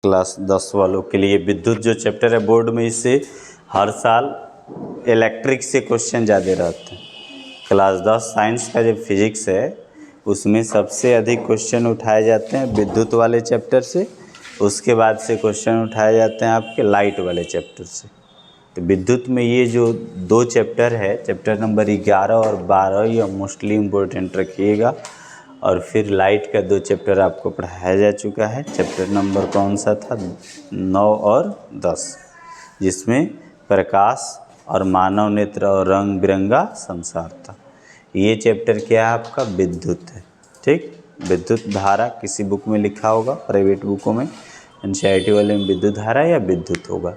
Class 10 वालों के लिए विद्युत जो चैप्टर है बोर्ड में इससे हर साल इलेक्ट्रिक से क्वेश्चन ज़्यादा रहते हैं। क्लास 10 साइंस का जो फिजिक्स है उसमें सबसे अधिक क्वेश्चन उठाए जाते हैं विद्युत वाले चैप्टर से, उसके बाद से क्वेश्चन उठाए जाते हैं आपके लाइट वाले चैप्टर से। तो विद्युत में ये जो 2 चैप्टर है, चैप्टर नंबर 11 और 12 ये मोस्टली इम्पोर्टेंट रखिएगा। और फिर लाइट का 2 चैप्टर आपको पढ़ाया जा चुका है। चैप्टर नंबर कौन सा था? 9 और 10, जिसमें प्रकाश और मानव नेत्र और रंग बिरंगा संसार था। ये चैप्टर क्या है आपका? विद्युत है। ठीक, विद्युत धारा किसी बुक में लिखा होगा, प्राइवेट बुकों में, एनसीईआरटी वाले में विद्युत धारा या विद्युत होगा।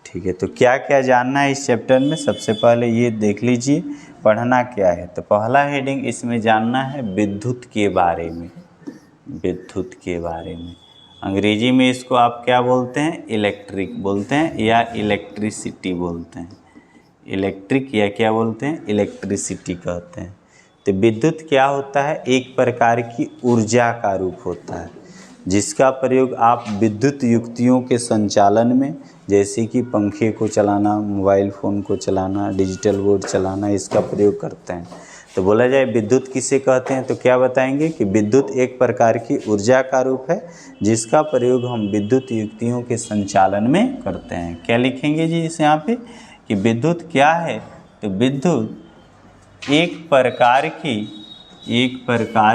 ठीक है, तो क्या क्या जानना है इस चैप्टर में? सबसे पहले ये देख लीजिए पढ़ना क्या है। तो पहला हेडिंग इसमें जानना है विद्युत के बारे में। विद्युत के बारे में अंग्रेजी में इसको आप क्या बोलते हैं? इलेक्ट्रिक बोलते हैं या इलेक्ट्रिसिटी बोलते हैं। इलेक्ट्रिक या क्या बोलते हैं? इलेक्ट्रिसिटी कहते हैं। तो विद्युत क्या होता है? एक प्रकार की ऊर्जा का रूप होता है जिसका प्रयोग आप विद्युत युक्तियों के संचालन में, जैसे कि पंखे को चलाना, मोबाइल फ़ोन को चलाना, डिजिटल बोर्ड चलाना, इसका प्रयोग करते हैं। तो बोला जाए विद्युत किसे कहते हैं तो क्या बताएंगे कि विद्युत एक प्रकार की ऊर्जा का रूप है जिसका प्रयोग हम विद्युत युक्तियों के संचालन में करते हैं। क्या लिखेंगे जी इस यहाँ पे कि विद्युत क्या है? तो विद्युत एक प्रकार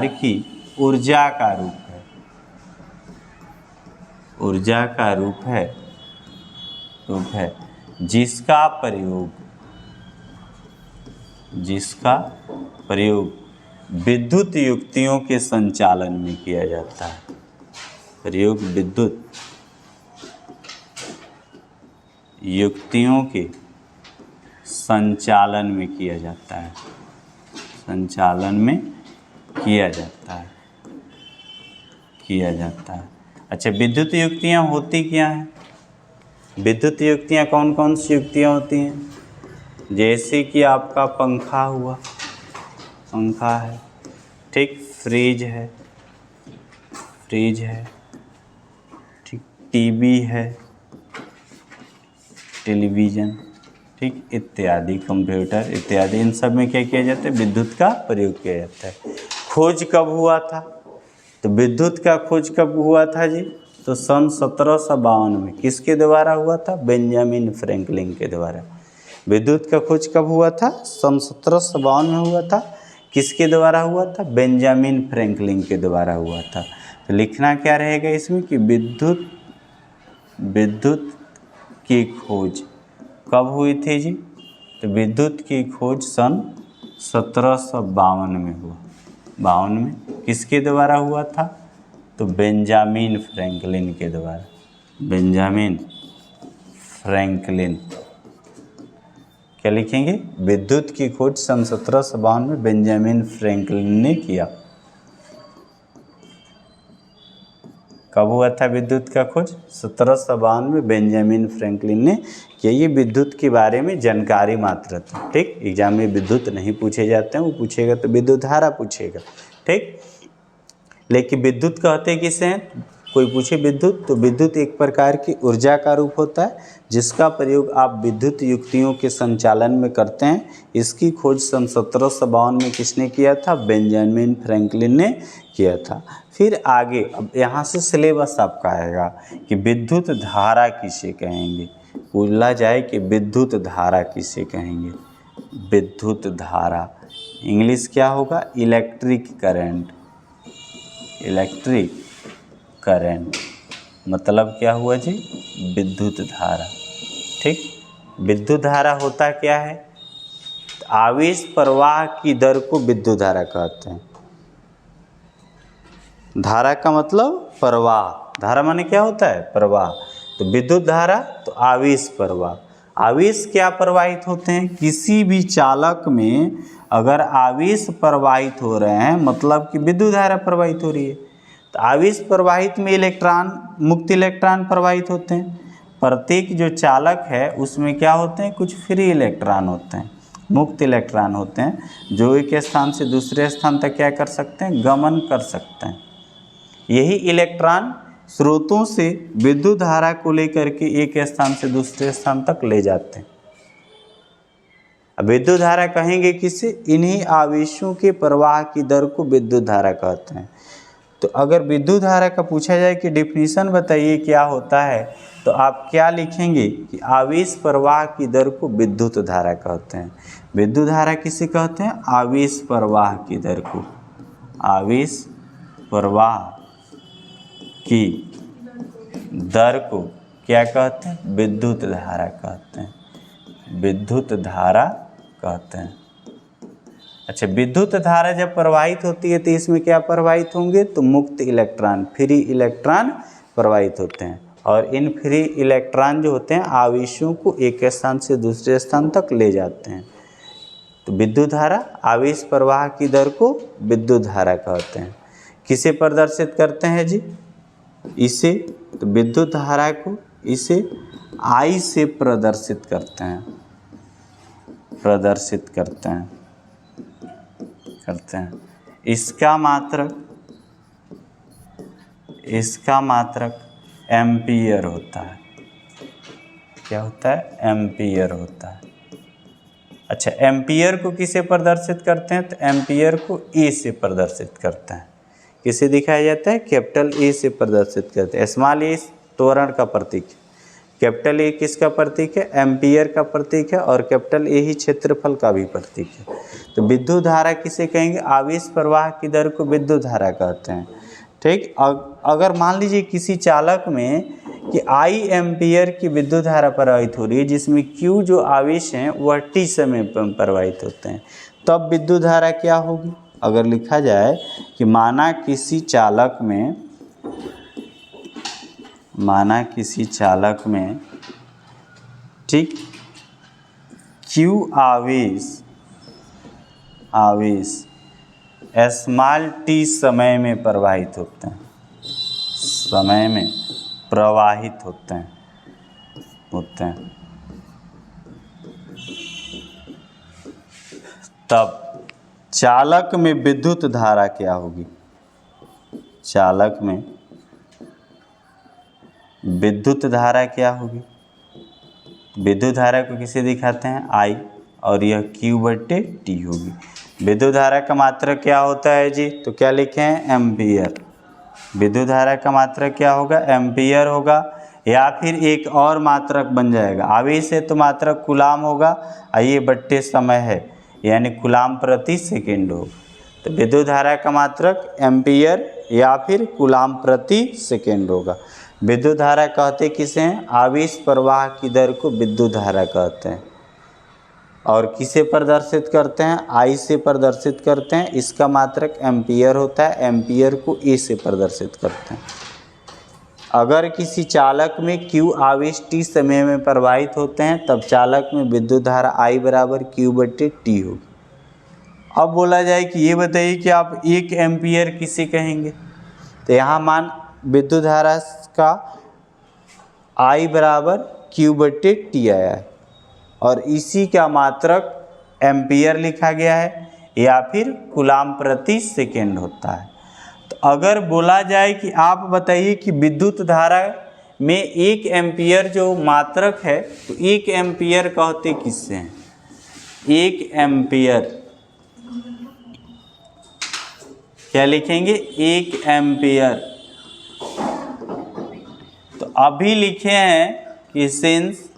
की ऊर्जा का रूप है। ऊर्जा का रूप है जिसका प्रयोग विद्युत युक्तियों के संचालन में किया जाता है। प्रयोग विद्युत युक्तियों के संचालन में किया जाता है। संचालन में किया जाता है। अच्छा, विद्युत युक्तियाँ होती क्या हैं? विद्युत युक्तियाँ कौन कौन सी युक्तियाँ होती हैं? जैसे कि आपका पंखा हुआ, पंखा है, ठीक, फ्रिज है, ठीक, टीवी है, टेलीविज़न, ठीक, इत्यादि, कंप्यूटर इत्यादि, इन सब में क्या किया जाता है? विद्युत का प्रयोग किया जाता है। खोज कब हुआ था? तो विद्युत का खोज कब हुआ था जी? तो सन 1752 में। किसके द्वारा हुआ था? बेंजामिन फ्रैंकलिन के द्वारा। विद्युत का खोज कब हुआ था? सन 1752 में हुआ था। किसके द्वारा हुआ था? बेंजामिन फ्रैंकलिन के द्वारा हुआ था। तो लिखना क्या रहेगा इसमें कि विद्युत की खोज कब हुई थी जी? तो विद्युत की खोज सन 1752 में हुआ। 52 में किसके द्वारा हुआ था? तो बेंजामिन फ्रैंकलिन के द्वारा। Benjamin Franklin. क्या लिखेंगे? विद्युत की खोज सन 1752 में बेंजामिन फ्रैंकलिन ने किया। कब हुआ था विद्युत का खोज? 1752 में बेंजामिन फ्रैंकलिन ने किया। ये विद्युत के बारे में जानकारी मात्र था। ठीक, एग्जाम में विद्युत नहीं पूछे जाते हैं, वो पूछेगा तो विद्युत धारा पूछेगा। ठीक, लेकिन विद्युत कहते किसे हैं? कोई पूछे विद्युत, तो विद्युत एक प्रकार की ऊर्जा का रूप होता है जिसका प्रयोग आप विद्युत युक्तियों के संचालन में करते हैं। इसकी खोज सन 1752 में किसने किया था? बेंजामिन फ्रैंकलिन ने किया था। फिर आगे अब यहाँ से सिलेबस आपका आएगा कि विद्युत धारा किसे कहेंगे। बोला जाए कि विद्युत धारा किसे कहेंगे? विद्युत धारा इंग्लिश क्या होगा? Electric current. इलेक्ट्रिक करंट मतलब क्या हुआ जी? विद्युत धारा। ठीक, विद्युत धारा होता क्या है? आवेश प्रवाह की दर को विद्युत धारा कहते हैं। धारा का मतलब प्रवाह, धारा माने क्या होता है? प्रवाह। तो विद्युत धारा तो आवेश प्रवाह। आवेश क्या प्रवाहित होते हैं? किसी भी चालक में अगर आवेश प्रवाहित हो रहे हैं मतलब कि विद्युत धारा प्रवाहित हो रही है। तो आवेश प्रवाहित में इलेक्ट्रॉन, मुक्त इलेक्ट्रॉन प्रवाहित होते हैं। प्रत्येक जो चालक है उसमें क्या होते हैं? कुछ फ्री इलेक्ट्रॉन होते हैं, मुक्त इलेक्ट्रॉन होते हैं जो एक स्थान से दूसरे स्थान तक क्या कर सकते हैं? गमन कर सकते हैं। यही इलेक्ट्रॉन स्रोतों से विद्युत धारा को लेकर के एक स्थान से दूसरे स्थान तक ले जाते हैं। अब विद्युत धारा कहेंगे किसे? इन्हीं आवेशों के प्रवाह की दर को विद्युत धारा कहते हैं। तो अगर विद्युत धारा का पूछा जाए कि डिफिनीशन बताइए क्या होता है, तो आप क्या लिखेंगे कि आवेश प्रवाह की दर को विद्युत धारा कहते हैं। विद्युत धारा किसे कहते हैं? आवेश प्रवाह की दर को, आवेश प्रवाह की दर को क्या कहते हैं? विद्युत धारा कहते हैं, विद्युत धारा कहते हैं। अच्छा, विद्युत धारा जब प्रवाहित होती है तो इसमें क्या प्रवाहित होंगे? तो मुक्त इलेक्ट्रॉन, फ्री इलेक्ट्रॉन प्रवाहित होते हैं। और इन फ्री इलेक्ट्रॉन जो होते हैं आवेशों को एक स्थान से दूसरे स्थान तक ले जाते हैं। तो विद्युत धारा आवेश प्रवाह की दर को विद्युत धारा कहते हैं। किसे प्रदर्शित करते हैं जी? इसे, तो विद्युत धारा को इसे I से प्रदर्शित करते हैं, प्रदर्शित करते हैं। इसका मात्रक एम्पियर होता है। क्या होता है? एम्पियर होता है। अच्छा, एम्पियर को किसे प्रदर्शित करते हैं? तो एम्पियर को ए से प्रदर्शित करते हैं। किसे दिखाया जाता है? कैपिटल ए से प्रदर्शित करते हैं। स्मॉल ए त्वरण का प्रतीक है, कैपिटल ए किसका प्रतीक है? एम्पियर का प्रतीक है, और कैपिटल ए ही क्षेत्रफल का भी प्रतीक है। तो विद्युत धारा किसे कहेंगे? आवेश प्रवाह की दर को विद्युत धारा कहते हैं। ठीक, अगर मान लीजिए किसी चालक में कि I एम्पियर की विद्युत धारा प्रवाहित हो रही है, जिसमें Q जो आवेश हैं वह T समय पर प्रवाहित होते हैं, तब विद्युत धारा क्या होगी? अगर लिखा जाए कि माना किसी चालक में ठीक Q आवेश स्मॉल t समय में प्रवाहित होते हैं, समय में प्रवाहित होते हैं। तब चालक में विद्युत धारा क्या होगी? चालक में विद्युत धारा क्या होगी? विद्युत धारा को किसे दिखाते हैं? I, और यह Q/T होगी। विद्युत धारा का मात्रक क्या होता है जी? तो क्या लिखे हैं? एम्पियर। विद्युत धारा का मात्रक क्या होगा? एम्पियर होगा, या फिर एक और मात्रक बन जाएगा। आवेश है तो मात्रक कूलाम होगा, ये बट्टे समय है यानी कूलाम प्रति सेकेंड होगा। तो विद्युत धारा का मात्रक एम्पियर या फिर कूलाम प्रति सेकेंड होगा। विद्युत धारा कहते किसे हैं? आवेश प्रवाह की दर को विद्युत धारा कहते हैं। और किसे प्रदर्शित करते हैं? I से प्रदर्शित करते हैं। इसका मात्रक एम्पियर होता है, एम्पियर को A से प्रदर्शित करते हैं। अगर किसी चालक में Q आवेश T समय में प्रवाहित होते हैं, तब चालक में विद्युत धारा I बराबर Q/T होगी। अब बोला जाए कि ये बताइए कि आप 1 एम्पियर किसे कहेंगे? तो यहाँ मान विद्युत धारा का I बराबर Q/T आया है, और इसी का मात्रक एम्पियर लिखा गया है, या फिर कूलाम प्रति सेकेंड होता है। तो अगर बोला जाए कि आप बताइए कि विद्युत धारा में 1 एम्पियर जो मात्रक है, तो 1 एम्पियर कहते किससे हैं? 1 एम्पियर क्या लिखेंगे? 1 एम्पियर। तो अभी लिखे हैं कि सिंस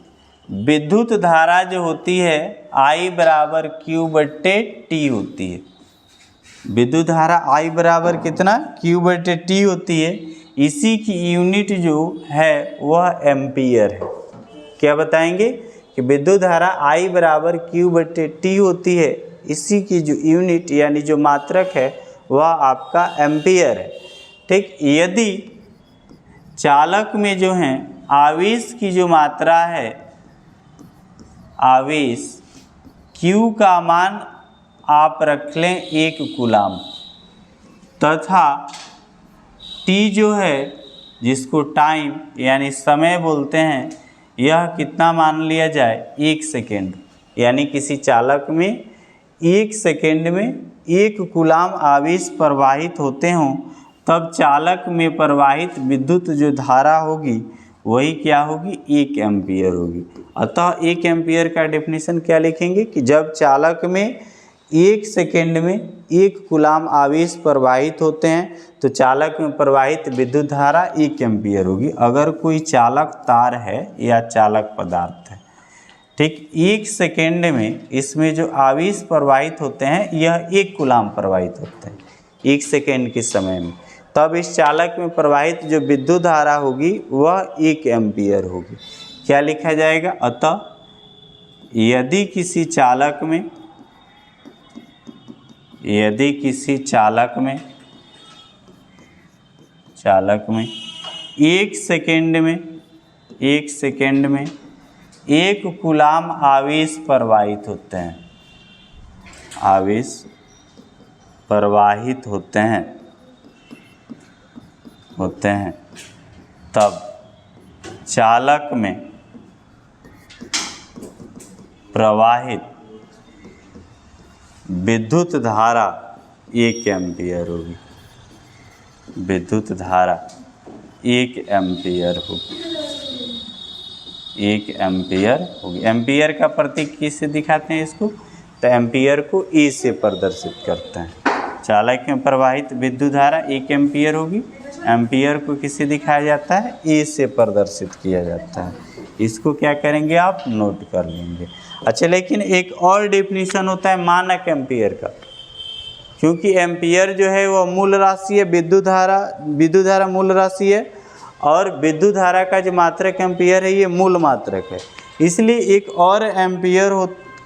विद्युत धारा जो होती है I बराबर Q/T होती है। विद्युत धारा I बराबर कितना? Q/T होती है। इसी की यूनिट जो है वह एम्पियर है। क्या बताएंगे कि विद्युत धारा I बराबर Q/T होती है, इसी की जो यूनिट यानी जो मात्रक है वह आपका एम्पियर है। ठीक, यदि चालक में जो है आवेश की जो मात्रा है, आवेश Q का मान आप रख लें 1 कूलाम, तथा T जो है जिसको टाइम यानी समय बोलते हैं, यह कितना मान लिया जाए? 1 सेकेंड। यानी किसी चालक में 1 सेकेंड में 1 कूलाम आवेश प्रवाहित होते हों, तब चालक में प्रवाहित विद्युत जो धारा होगी वही क्या होगी, 1 एम्पियर होगी। अतः 1 एम्पियर का डेफिनेशन क्या लिखेंगे कि जब चालक में 1 सेकेंड में 1 कूलाम आवेश प्रवाहित होते हैं तो चालक में प्रवाहित विद्युत धारा 1 एम्पियर होगी। अगर कोई चालक तार है या चालक पदार्थ है, ठीक, 1 सेकेंड में इसमें जो आवेश प्रवाहित होते हैं यह 1 कूलाम प्रवाहित होते हैं 1 सेकेंड के समय में, तब इस चालक में प्रवाहित जो विद्युत धारा होगी वह 1 एम्पियर होगी। क्या लिखा जाएगा, अतः यदि किसी चालक में 1 सेकेंड में 1 कूलाम आवेश प्रवाहित होते हैं तब चालक में प्रवाहित विद्युत धारा 1 एम्पियर होगी। विद्युत धारा 1 एम्पियर होगी, 1 एम्पियर होगी। एम्पियर का प्रतीक किससे दिखाते हैं इसको, तो एम्पियर को ए से प्रदर्शित करते हैं। चालक में प्रवाहित विद्युत धारा 1 एम्पियर होगी। एम्पियर को किससे दिखाया जाता है, ए से प्रदर्शित किया जाता है। इसको क्या करेंगे, आप नोट कर लेंगे। अच्छा, लेकिन एक और डेफिनेशन होता है मानक एम्पियर का, क्योंकि एम्पियर जो है वह मूल राशि है, विद्युत धारा मूल राशि है और विद्युत धारा का जो मात्रक एम्पियर है ये मूल मात्रक है। इसलिए एक और एम्पियर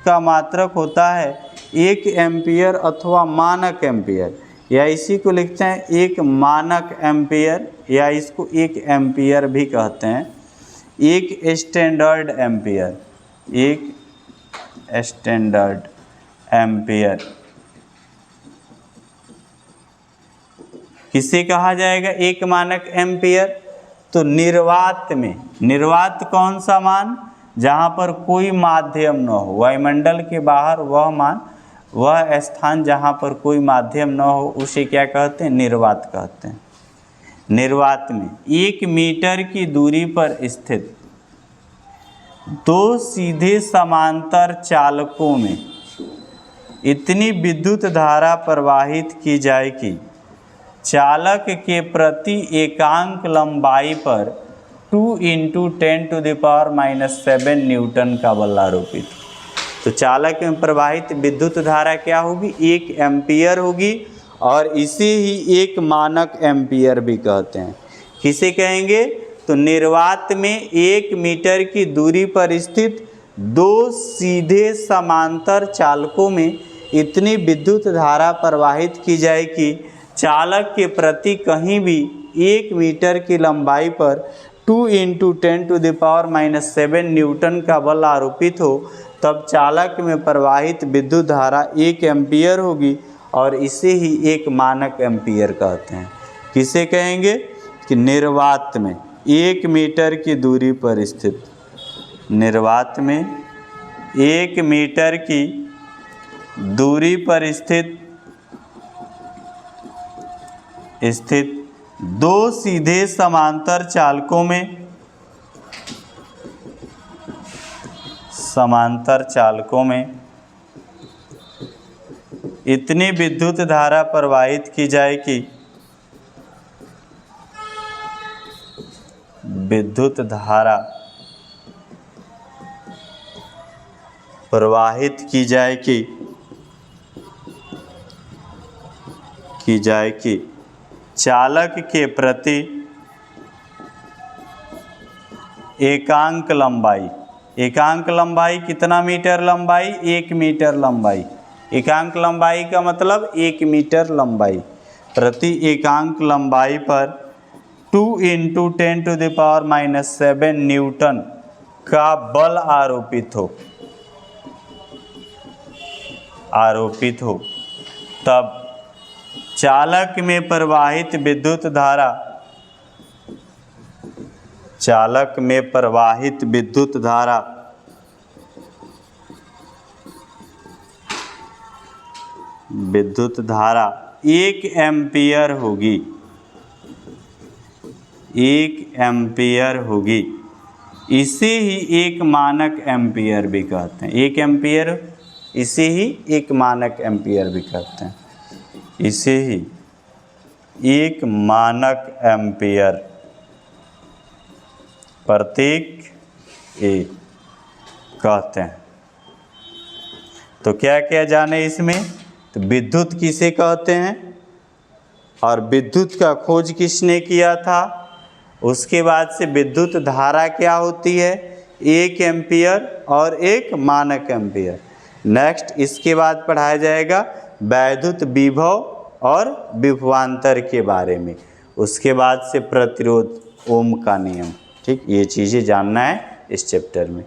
का मात्रक होता है 1 एम्पियर अथवा मानक एम्पियर, या इसी को लिखते हैं एक मानक एम्पियर, या इसको 1 एम्पियर भी कहते हैं। एक स्टैंडर्ड एम्पियर, 1 स्टैंडर्ड एम्पियर किसे कहा जाएगा, 1 मानक एम्पियर। तो निर्वात कौन सा मान, जहाँ पर कोई माध्यम न हो, वायुमंडल के बाहर वह स्थान जहाँ पर कोई माध्यम न हो उसे क्या कहते हैं, निर्वात कहते हैं। निर्वात में 1 मीटर की दूरी पर स्थित 2 सीधे समांतर चालकों में इतनी विद्युत धारा प्रवाहित की जाए कि चालक के प्रति एकांक लंबाई पर 2 × 10⁻⁷ न्यूटन का बल आरोपित। तो चालक में प्रवाहित विद्युत धारा क्या होगी, 1 एम्पियर होगी, और इसे ही 1 मानक एम्पियर भी कहते हैं। किसे कहेंगे, तो निर्वात में 1 मीटर की दूरी पर स्थित 2 सीधे समांतर चालकों में इतनी विद्युत धारा प्रवाहित की जाए कि चालक के प्रति कहीं भी 1 मीटर की लंबाई पर 2 × 10⁻⁷ न्यूटन का बल आरोपित हो, तब चालक में प्रवाहित विद्युत धारा 1 एम्पियर होगी, और इसे ही 1 मानक एम्पियर कहते हैं। किसे कहेंगे, कि निर्वात में 1 मीटर की दूरी पर स्थित, निर्वात में 1 मीटर की दूरी पर स्थित 2 सीधे समांतर चालकों में इतनी विद्युत धारा प्रवाहित की जाए कि विद्युत धारा प्रवाहित की जाए कि चालक के प्रति एकांक लंबाई कितना मीटर लंबाई, 1 मीटर लंबाई। एकांक लंबाई का मतलब 1 मीटर लंबाई, प्रति एकांक लंबाई पर 2 × 10⁻⁷ न्यूटन का बल आरोपित हो, तब चालक में प्रवाहित विद्युत धारा विद्युत धारा 1 एम्पियर होगी। 1 एम्पियर होगी। इसे ही एक मानक एम्पियर भी कहते हैं। 1 एम्पियर, इसे ही एक मानक एम्पियर भी कहते हैं। इसे ही एक मानक एम्पियर, प्रतीक ए कहते हैं। तो क्या क्या जाने इसमें? तो विद्युत किसे कहते हैं और विद्युत का खोज किसने किया था, उसके बाद से विद्युत धारा क्या होती है, 1 एम्पियर और एक मानक एम्पियर। नेक्स्ट इसके बाद पढ़ाया जाएगा वैद्युत विभव और विभवांतर के बारे में। उसके बाद से प्रतिरोध, ओम का नियम। ठीक, ये चीज़ें जानना है इस चैप्टर में।